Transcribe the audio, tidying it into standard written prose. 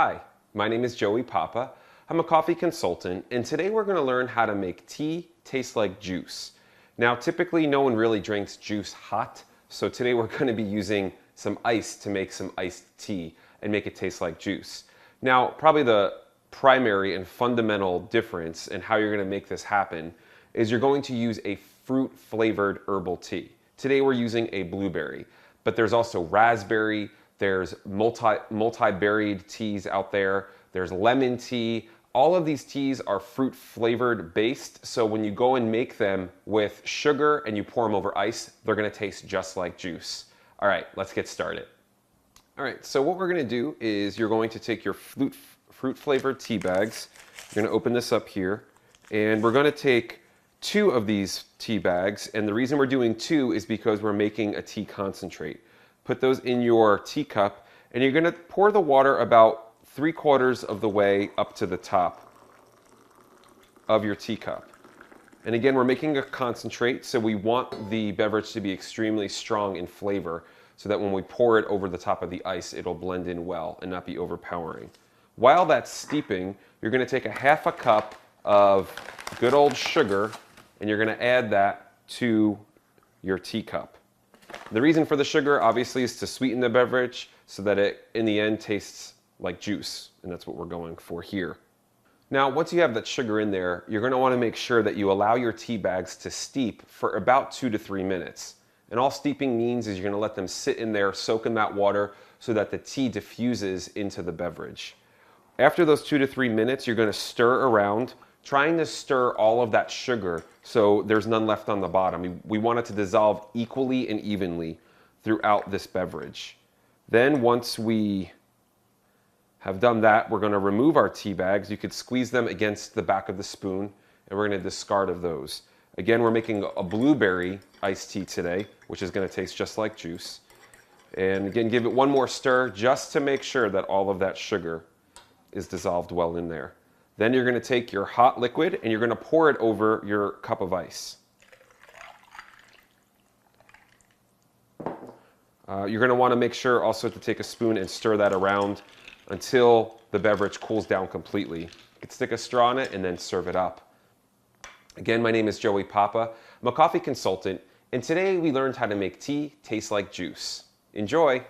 Hi, my name is Joey Papa. I'm a coffee consultant, and today we're going to learn how to make tea taste like juice. Now, typically no one really drinks juice hot, so today we're going to be using some ice to make some iced tea and make it taste like juice. Now, probably the primary and fundamental difference in how you're going to make this happen is you're going to use a fruit-flavored herbal tea. Today we're using a blueberry, but there's also raspberry, there's multi-berried teas out there, there's lemon tea. All of these teas are fruit-flavored based, so when you go and make them with sugar and you pour them over ice, they're going to taste just like juice. All right, let's get started. All right, so what we're going to do is you're going to take your fruit-flavored tea bags. You're going to open this up here, and we're going to take 2 of these tea bags, and the reason we're doing 2 is because we're making a tea concentrate. Put those in your teacup, and you're going to pour the water about 3/4 of the way up to the top of your teacup. And again, we're making a concentrate, so we want the beverage to be extremely strong in flavor so that when we pour it over the top of the ice, it'll blend in well and not be overpowering. While that's steeping, you're going to take a 1/2 cup of good old sugar, and you're going to add that to your teacup. The reason for the sugar, obviously, is to sweeten the beverage so that it, in the end, tastes like juice, and that's what we're going for here. Now, once you have that sugar in there, you're going to want to make sure that you allow your tea bags to steep for about 2 to 3 minutes. And all steeping means is you're going to let them sit in there, soak in that water, so that the tea diffuses into the beverage. After those 2 to 3 minutes, you're going to stir around, trying to stir all of that sugar so there's none left on the bottom. We want it to dissolve equally and evenly throughout this beverage. Then once we have done that, we're going to remove our tea bags. You could squeeze them against the back of the spoon, and we're going to discard of those. Again, we're making a blueberry iced tea today, which is going to taste just like juice. And again, give it one more stir just to make sure that all of that sugar is dissolved well in there. Then you're going to take your hot liquid and you're going to pour it over your cup of ice. You're going to want to make sure also to take a spoon and stir that around until the beverage cools down completely. You can stick a straw in it and then serve it up. Again, my name is Joey Papa. I'm a coffee consultant, and today we learned how to make tea taste like juice. Enjoy!